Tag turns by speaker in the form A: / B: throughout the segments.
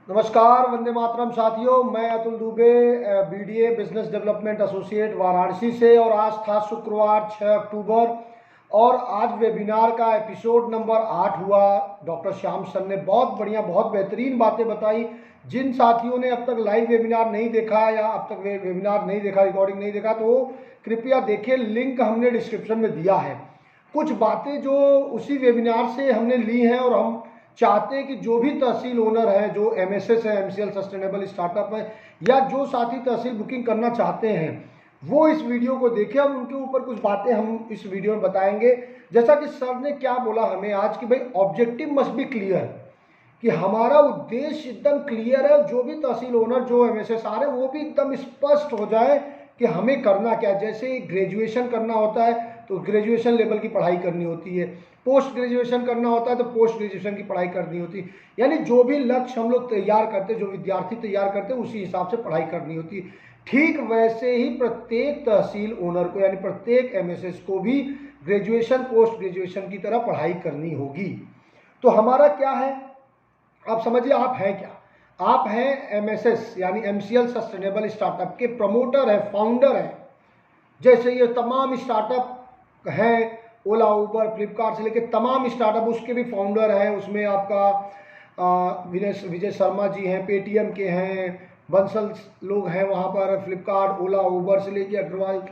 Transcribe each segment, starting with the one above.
A: नमस्कार, वंदे मातरम साथियों। मैं Atul Dubey, BDA business development associate Varanasi से। और आज था शुक्रवार 6 अक्टूबर और आज वेबिनार का एपिसोड नंबर 8 हुआ। डॉक्टर श्याम सर ने बहुत बढ़िया, बहुत बेहतरीन बातें बताई। जिन साथियों ने अब तक लाइव वेबिनार नहीं देखा या अब तक वेबिनार नहीं देखा, रिकॉर्डिंग नहीं देखा, तो वो कृपया देखें। लिंक हमने डिस्क्रिप्शन में दिया है। कुछ बातें जो उसी वेबिनार से हमने ली हैं और हम चाहते हैं कि जो भी तहसील ओनर है, जो एमएसएस है, एमसीएल सस्टेनेबल स्टार्टअप है, या जो साथी तहसील बुकिंग करना चाहते हैं, वो इस वीडियो को देखें और उनके ऊपर कुछ बातें हम इस वीडियो में बताएंगे। जैसा कि सर ने क्या बोला हमें आज कि भाई ऑब्जेक्टिव मस्ट बी क्लियर, कि हमारा उद्देश्य एकदम क्लियर है। जो भी तहसील ओनर, जो एमएसएसआर है, वो भी एकदम स्पष्ट हो जाए कि हमें करना क्या। जैसे ग्रेजुएशन करना होता है तो ग्रेजुएशन लेवल की पढ़ाई करनी होती है, पोस्ट ग्रेजुएशन करना होता है तो पोस्ट ग्रेजुएशन की पढ़ाई करनी होती है। यानी जो भी लक्ष्य हम लोग तैयार करते हैं, जो विद्यार्थी तैयार करते हैं, उसी हिसाब से पढ़ाई करनी होती है। ठीक वैसे ही प्रत्येक तहसील ओनर को, यानी प्रत्येक एमएसएस को भी ग्रेजुएशन, पोस्ट ग्रेजुएशन की तरह पढ़ाई करनी होगी। तो हमारा क्या है, आप समझिए, आप हैं क्या? आप हैं एमएसएस यानी एमसीएल सस्टेनेबल स्टार्टअप के प्रमोटर है, फाउंडर है। जैसे ये तमाम स्टार्टअप हैं, ओला, उबर, फ्लिपकार्ट से लेकर तमाम स्टार्टअप, उसके भी फाउंडर हैं। उसमें आपका विजय शर्मा जी हैं, पेटीएम के हैं, बंसल लोग हैं वहाँ पर। फ्लिपकार्ट, ओला, उबर से लेके अग्रवाल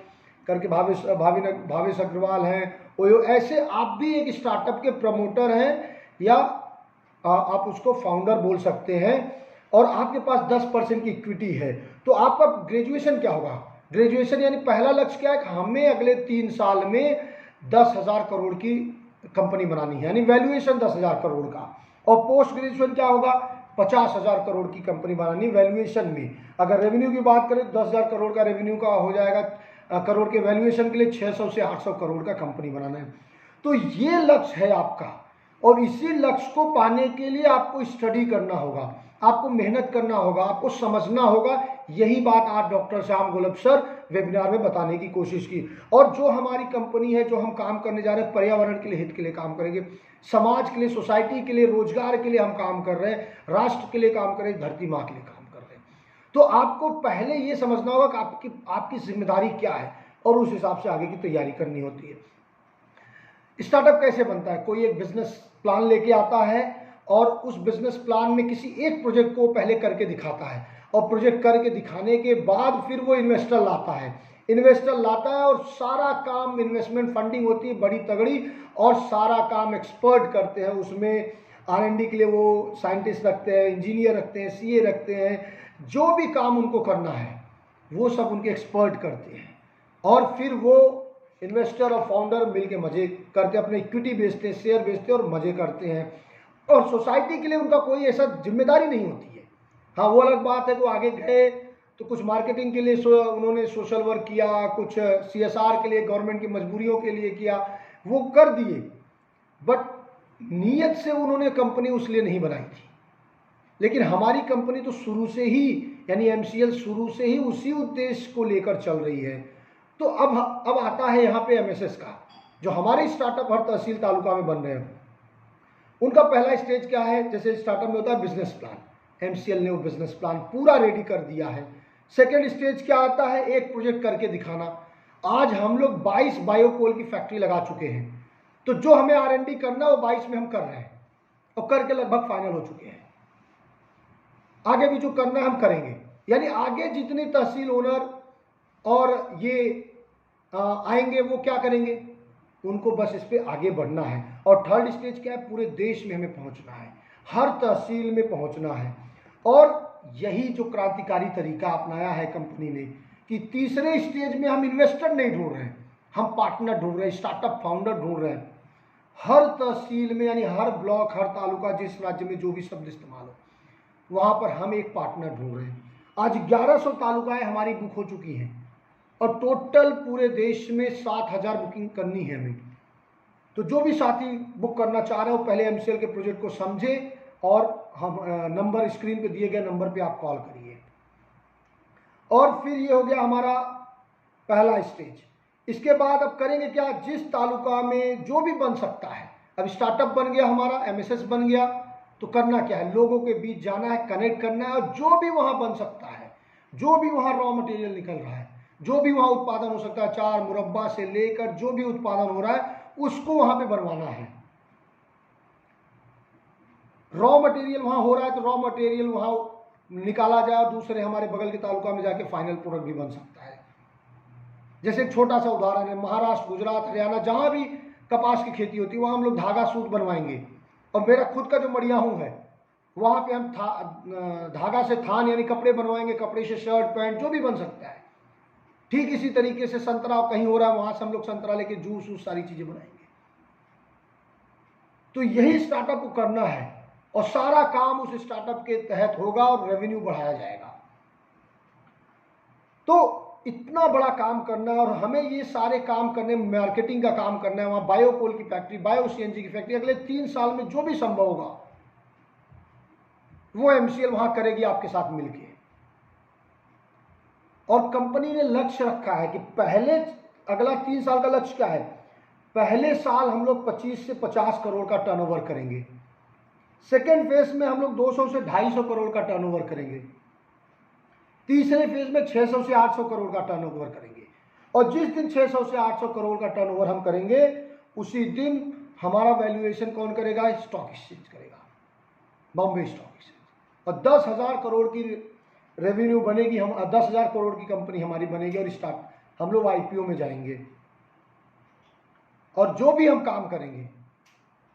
A: करके भावेश अग्रवाल हैं, ओयो। ऐसे आप भी एक स्टार्टअप के प्रमोटर हैं या आप उसको फाउंडर बोल सकते हैं, और आपके पास 10% की इक्विटी है। तो आपका ग्रेजुएशन क्या होगा? ग्रेजुएशन यानी पहला लक्ष्य क्या है कि हमें अगले 3 साल में 10,000 करोड़ की कंपनी बनानी है, यानी वैल्यूएशन 10,000 करोड़ का। और पोस्ट ग्रेजुएशन क्या होगा? 50,000 करोड़ की कंपनी बनानी वैल्यूएशन में। अगर रेवेन्यू की बात करें तो 10,000 करोड़ का रेवेन्यू का हो जाएगा। करोड़ के वैल्यूएशन के लिए 600 से 800 करोड़ का कंपनी बनाना है। तो ये लक्ष्य है आपका, और इसी लक्ष्य को पाने के लिए आपको स्टडी करना होगा, आपको मेहनत करना होगा, आपको समझना होगा। यही बात आज डॉक्टर श्याम गोलब सर वेबिनार में बताने की कोशिश की। और जो हमारी कंपनी है, जो हम काम करने जा रहे हैं, पर्यावरण के लिए, हित के लिए काम करेंगे, समाज के लिए, सोसाइटी के लिए, रोजगार के लिए हम काम कर रहे हैं, राष्ट्र के लिए काम कर रहे हैं, धरती माँ के लिए काम कर रहे हैं। तो आपको पहले ये समझना होगा कि आपकी जिम्मेदारी क्या है, और उस हिसाब से आगे की तैयारी करनी होती है। स्टार्टअप कैसे बनता है? कोई एक बिजनेस प्लान लेके आता है और उस बिजनेस प्लान में किसी एक प्रोजेक्ट को पहले करके दिखाता है, और प्रोजेक्ट करके दिखाने के बाद फिर वो इन्वेस्टर लाता है। और सारा काम, इन्वेस्टमेंट फंडिंग होती है बड़ी तगड़ी, और सारा काम एक्सपर्ट करते हैं उसमें। आर&डी के लिए वो साइंटिस्ट रखते हैं, इंजीनियर रखते हैं, सीए रखते हैं। जो भी काम उनको करना है वो सब उनके एक्सपर्ट करते हैं, और फिर वो इन्वेस्टर और फाउंडर मिलके मजे करते हैं, अपने इक्विटी बेचते हैं, शेयर बेचते हैं और मजे करते हैं। और सोसाइटी के लिए उनका कोई ऐसा जिम्मेदारी नहीं होती है। हाँ, वो अलग बात है कि वो आगे गए तो कुछ मार्केटिंग के लिए उन्होंने सोशल वर्क किया, कुछ सीएसआर के लिए, गवर्नमेंट की मजबूरियों के लिए किया, वो कर दिए। बट नीयत से उन्होंने कंपनी उस लिए नहीं बनाई थी। लेकिन हमारी कंपनी तो शुरू से ही, यानी एमसीएल शुरू से ही उसी उद्देश्य को लेकर चल रही है। तो अब आता है यहाँ पे एमएसएस का, जो हमारे स्टार्टअप हर तहसील तालुका में बन रहे हैं। उनका पहला स्टेज क्या है? जैसे स्टार्टअप में होता है बिजनेस प्लान, एमसीएल ने वो बिजनेस प्लान पूरा रेडी कर दिया है। सेकेंड स्टेज क्या आता है? एक प्रोजेक्ट करके दिखाना। आज हम लोग 22 बायोकोल की फैक्ट्री लगा चुके हैं। तो जो हमें आर&डी करना वो 22 में हम कर रहे हैं, और करके लगभग फाइनल हो चुके हैं। आगे भी जो करना है हम करेंगे। यानी आगे जितने तहसील ओनर और ये आएंगे वो क्या करेंगे? उनको बस इस पे आगे बढ़ना है। और थर्ड स्टेज क्या है? पूरे देश में हमें पहुंचना है, हर तहसील में पहुंचना है। और यही जो क्रांतिकारी तरीका अपनाया है कंपनी ने, कि तीसरे स्टेज में हम इन्वेस्टर नहीं ढूंढ रहे हैं, हम पार्टनर ढूंढ रहे हैं, स्टार्टअप फाउंडर ढूंढ रहे हैं। हर तहसील में, यानी हर ब्लॉक, हर तालुका, जिस राज्य में जो भी शब्द इस्तेमाल हो, वहां पर हम एक पार्टनर ढूंढ रहे हैं। आज 1100 तालुकाएं हमारी बुक हो चुकी हैं, और टोटल पूरे देश में 7,000 बुकिंग करनी है हमें। तो जो भी साथी बुक करना चाह रहे हो, पहले एमसीएल के प्रोजेक्ट को समझे, और हम नंबर स्क्रीन पे दिए गए नंबर पे आप कॉल करिए। और फिर ये हो गया हमारा पहला स्टेज। इसके बाद अब करेंगे क्या? जिस तालुका में जो भी बन सकता है, अब स्टार्टअप बन गया हमारा, एमएसएस बन गया, तो करना क्या है, लोगों के बीच जाना है, कनेक्ट करना है, और जो भी वहां बन सकता है, जो भी वहां रॉ मटेरियल निकल रहा है, जो भी वहां उत्पादन हो सकता है, अचार मुरब्बा से लेकर जो भी उत्पादन हो रहा है उसको वहां पे बनवाना है। रॉ मटेरियल वहां हो रहा है तो रॉ मटेरियल वहां निकाला जाए और दूसरे हमारे बगल के तालुका में जाके फाइनल प्रोडक्ट भी बन सकता है। जैसे एक छोटा सा उदाहरण है, महाराष्ट्र, गुजरात, हरियाणा, जहां भी कपास की खेती होती है वहां हम लोग धागा सूत बनवाएंगे, और मेरा खुद का जो मड़ियाहू है वहां पे हम धागा से थान यानी कपड़े बनवाएंगे, कपड़े से शर्ट पैंट जो भी बन सकता है। ठीक इसी तरीके से संतरा कहीं हो रहा है, वहां से हम लोग संतरा लेके जूस वूस सारी चीजें बनाएंगे। तो यही स्टार्टअप को करना है और सारा काम उस स्टार्टअप के तहत होगा और रेवेन्यू बढ़ाया जाएगा। तो इतना बड़ा काम करना है और हमें ये सारे काम करने, मार्केटिंग का काम करना है, वहां बायोकोल की फैक्ट्री, बायो सीएनजी की फैक्ट्री, अगले 3 साल में जो भी संभव होगा वो एमसीएल वहां करेगी आपके साथ मिलके। और कंपनी ने लक्ष्य रखा है कि पहले, अगला 3 साल का लक्ष्य क्या है, पहले साल हम लोग 25 से 50 करोड़ का टर्नओवर करेंगे, सेकेंड फेज में हम लोग 200 से 250 करोड़ का टर्नओवर करेंगे, तीसरे फेज में 600 से 800 करोड़ का टर्नओवर करेंगे। और जिस दिन 600 से 800 करोड़ का टर्नओवर हम करेंगे उसी दिन हमारा वैल्यूएशन कौन करेगा, स्टॉक एक्सचेंज करेगा, बॉम्बे स्टॉक एक्सचेंज। और 10,000 करोड़ की रेवेन्यू बनेगी, हम 10,000 करोड़ की कंपनी हमारी बनेगी और स्टार्ट हम लोग आईपीओ में जाएंगे। और जो भी हम काम करेंगे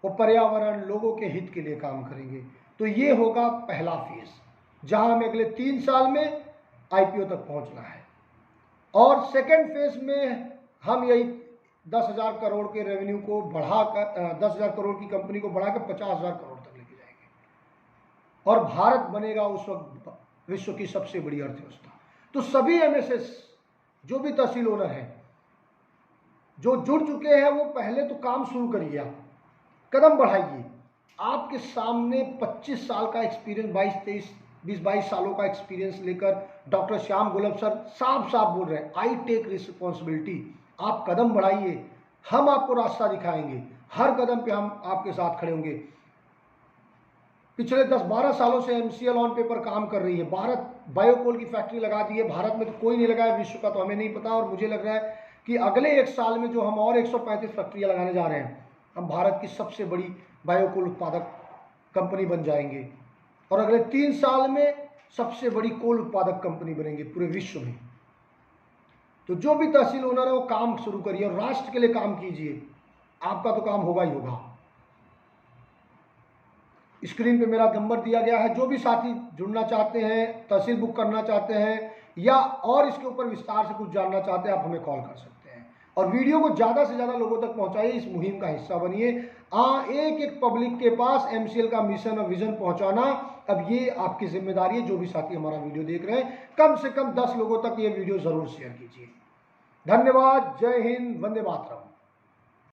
A: वो पर्यावरण, लोगों के हित के लिए काम करेंगे। तो ये होगा पहला फेज, जहां हमें अगले 3 साल में आईपीओ तक पहुंचना है। और सेकेंड फेज में हम यही 10,000 करोड़ के रेवेन्यू को बढ़ाकर, 10,000 करोड़ की कंपनी को बढ़ाकर 50,000 करोड़ तक लेके जाएंगे। और भारत बनेगा उस वक्त विश्व की सबसे बड़ी अर्थव्यवस्था। तो सभी एमएसएस जो भी तहसील ओनर हैं, जो जुड़ चुके हैं, वो पहले तो काम शुरू करिए, आप कदम बढ़ाइए। आपके सामने 25 साल का एक्सपीरियंस, 20-22 सालों का एक्सपीरियंस लेकर डॉक्टर श्याम गुलाब सर साफ साफ बोल रहे हैं, आई टेक रिस्पॉन्सिबिलिटी। आप कदम बढ़ाइए, हम आपको रास्ता दिखाएंगे, हर कदम पे हम आपके साथ खड़े होंगे। पिछले 10-12 सालों से एमसीएल ऑन पेपर काम कर रही है। भारत बायोकोल की फैक्ट्री लगा दी है, भारत में तो कोई नहीं लगाया, विश्व का तो हमें नहीं पता। और मुझे लग रहा है कि अगले 1 साल में जो हम और 135 फैक्ट्रियां लगाने जा रहे हैं, हम भारत की सबसे बड़ी बायोकोल उत्पादक कंपनी बन जाएंगे। और अगले 3 साल में सबसे बड़ी कोल उत्पादक कंपनी बनेंगे पूरे विश्व में। तो जो भी तहसील ओनर है वो काम शुरू करिए और राष्ट्र के लिए काम कीजिए, आपका तो काम होगा ही होगा। स्क्रीन पे मेरा नंबर दिया गया है, जो भी साथी जुड़ना चाहते हैं, तहसील बुक करना चाहते हैं या और इसके ऊपर विस्तार से कुछ जानना चाहते हैं, आप हमें कॉल कर सकते हैं। और वीडियो को ज़्यादा से ज़्यादा लोगों तक पहुंचाइए, इस मुहिम का हिस्सा बनिए। एक एक पब्लिक के पास एमसीएल का मिशन और विजन पहुंचाना अब ये आपकी जिम्मेदारी है। जो भी साथी हमारा वीडियो देख रहे हैं, कम से कम 10 लोगों तक ये वीडियो ज़रूर शेयर कीजिए। धन्यवाद। जय हिंद, वंदे मातरम।